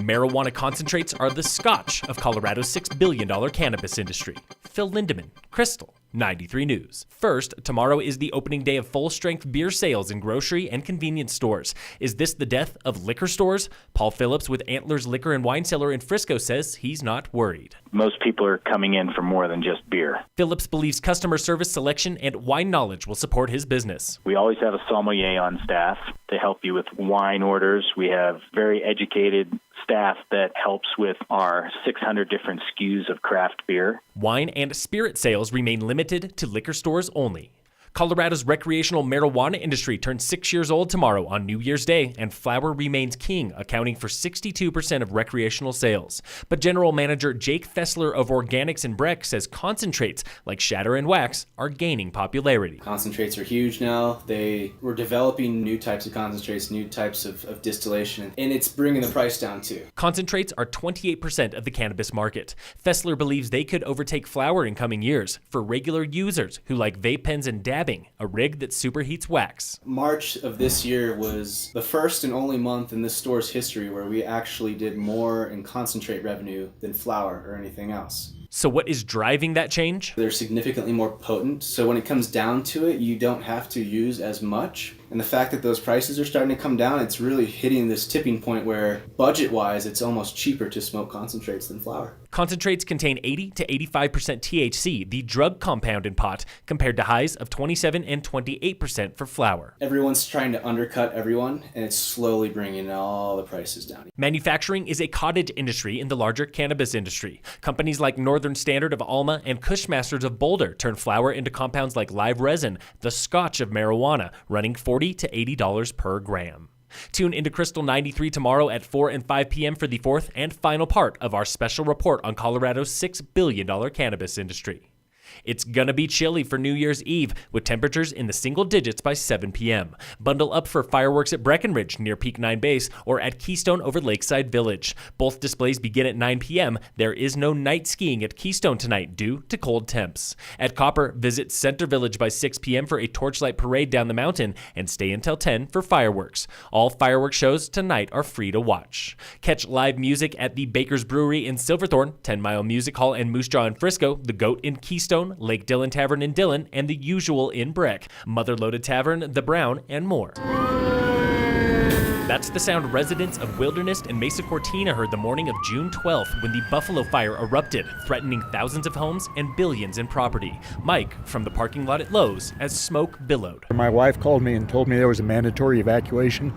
Marijuana concentrates are the scotch of Colorado's $6 billion cannabis industry. Phil Lindeman, Krystal, 93 News. First, tomorrow is the opening day of full-strength beer sales in grocery and convenience stores. Is this the death of liquor stores? Paul Phillips with Antlers Liquor and Wine Cellar in Frisco says he's not worried. Most people are coming in for more than just beer. Phillips believes customer service, selection, and wine knowledge will support his business. We always have a sommelier on staff to help you with wine orders. We have very educated staff that helps with our 600 different SKUs of craft beer. Wine and spirit sales remain limited to liquor stores only. Colorado's recreational marijuana industry turns 6 years old tomorrow on New Year's Day, and flower remains king, accounting for 62% of recreational sales. But General Manager Jake Fessler of Organics in Breck says concentrates like shatter and wax are gaining popularity. Concentrates are huge now. We're developing new types of concentrates, new types of distillation, and it's bringing the price down too. Concentrates are 28% of the cannabis market. Fessler believes they could overtake flower in coming years for regular users who like vape pens and dabbing, a rig that superheats wax. March of this year was the first and only month in this store's history where we actually did more in concentrate revenue than flower or anything else. So what is driving that change? They're significantly more potent, so when it comes down to it, you don't have to use as much. And the fact that those prices are starting to come down, it's really hitting this tipping point where budget-wise, it's almost cheaper to smoke concentrates than flower. Concentrates contain 80 to 85% THC, the drug compound in pot, compared to highs of 27 and 28% for flower. Everyone's trying to undercut everyone, and it's slowly bringing all the prices down. Manufacturing is a cottage industry in the larger cannabis industry. Companies like Northern Standard of Alma and Cushmasters of Boulder turn flower into compounds like live resin, the scotch of marijuana, running $40 to $80 per gram. Tune into Krystal 93 tomorrow at 4 and 5 p.m. for the fourth and final part of our special report on Colorado's $6 billion cannabis industry. It's gonna be chilly for New Year's Eve, with temperatures in the single digits by 7 p.m. Bundle up for fireworks at Breckenridge near Peak 9 Base or at Keystone over Lakeside Village. Both displays begin at 9 p.m. There is no night skiing at Keystone tonight due to cold temps. At Copper, visit Center Village by 6 p.m. for a torchlight parade down the mountain and stay until 10 for fireworks. All fireworks shows tonight are free to watch. Catch live music at the Baker's Brewery in Silverthorne, 10 Mile Music Hall and Moose Jaw in Frisco, the Goat in Keystone, Lake Dillon Tavern in Dillon, and the Usual in Breck, Mother Loaded Tavern, the Brown, and more. That's the sound residents of Wilderness and Mesa Cortina heard the morning of June 12th when the Buffalo Fire erupted, threatening thousands of homes and billions in property. Mike from the parking lot at Lowe's as smoke billowed. My wife called me and told me there was a mandatory evacuation.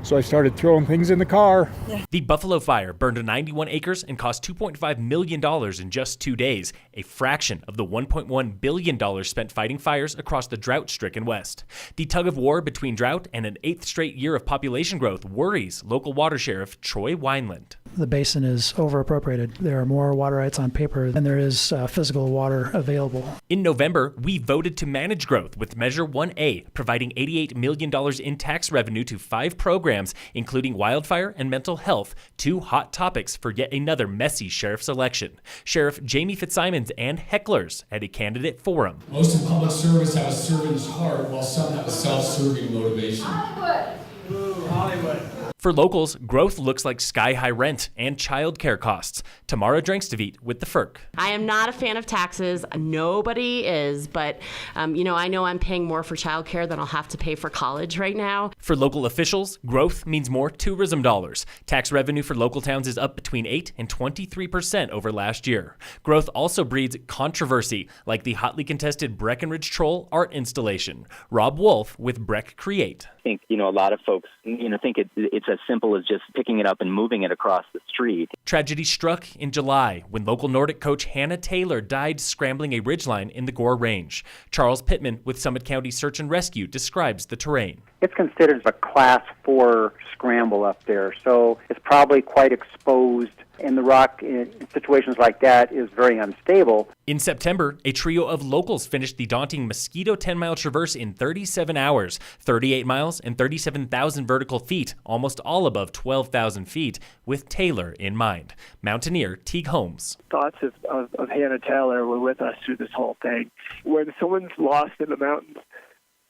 So I started throwing things in the car. The Buffalo Fire burned 91 acres and cost $2.5 million in just 2 days, a fraction of the $1.1 billion spent fighting fires across the drought-stricken West. The tug of war between drought and an 8th straight year of population growth worries local water sheriff Troy Wineland. The basin is over-appropriated. There are more water rights on paper than there is physical water available. In November, we voted to manage growth with Measure 1A, providing $88 million in tax revenue to 5 programs, including wildfire and mental health, 2 hot topics for yet another messy sheriff's election. Sheriff Jamie Fitzsimons and hecklers at a candidate forum. Most in public service have a servant's heart, while some have a self-serving motivation. Hollywood! Ooh, Hollywood. For locals, growth looks like sky-high rent and childcare costs. Tamara Dranksteveet with the FERC. I am not a fan of taxes. Nobody is, but I know I'm paying more for childcare than I'll have to pay for college right now. For local officials, growth means more tourism dollars. Tax revenue for local towns is up between 8 and 23% over last year. Growth also breeds controversy, like the hotly contested Breckenridge Troll art installation. Rob Wolf with Breck Create. I think, a lot of folks, think it's as simple as just picking it up and moving it across the street. Tragedy struck in July when local Nordic coach Hannah Taylor died scrambling a ridgeline in the Gore Range. Charles Pittman with Summit County Search and Rescue describes the terrain. It's considered a Class 4 scramble up there, so it's probably quite exposed, and the rock in situations like that is very unstable. In September, a trio of locals finished the daunting Mosquito 10-mile traverse in 37 hours, 38 miles and 37,000 vertical feet, almost all above 12,000 feet, with Taylor in mind. Mountaineer Teague Holmes. Thoughts of Hannah Taylor were with us through this whole thing. When someone's lost in the mountains,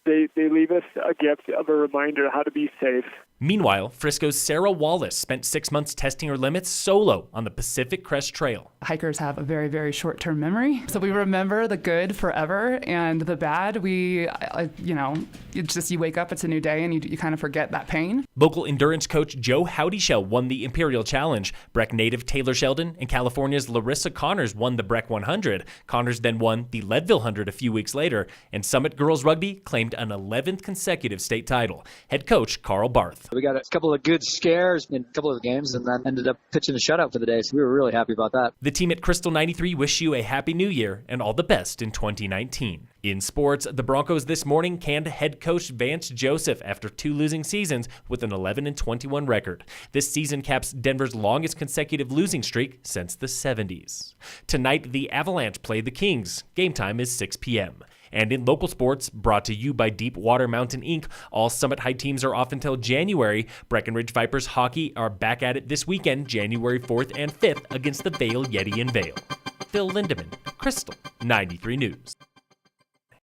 they leave us a gift of a reminder how to be safe. Meanwhile, Frisco's Sarah Wallace spent 6 months testing her limits solo on the Pacific Crest Trail. Hikers have a very, very short-term memory. So we remember the good forever, and the bad, it's just you wake up, it's a new day, and you kind of forget that pain. Local endurance coach Joe Howdyshell won the Imperial Challenge. Breck native Taylor Sheldon and California's Larissa Connors won the Breck 100. Connors then won the Leadville 100 a few weeks later, and Summit Girls Rugby claimed an 11th consecutive state title. Head coach Carl Barth. We got a couple of good scares in a couple of the games and then ended up pitching a shutout for the day, so we were really happy about that. The team at Krystal 93 wish you a happy new year and all the best in 2019. In sports, the Broncos this morning canned head coach Vance Joseph after 2 losing seasons with an 11-21 record. This season caps Denver's longest consecutive losing streak since the 70s. Tonight, the Avalanche play the Kings. Game time is 6 p.m. And in local sports, brought to you by Deepwater Mountain Inc., all Summit High teams are off until January. Breckenridge Vipers hockey are back at it this weekend, January 4th and 5th, against the Vail Yeti in Vail. Phil Lindeman, Krystal 93 News.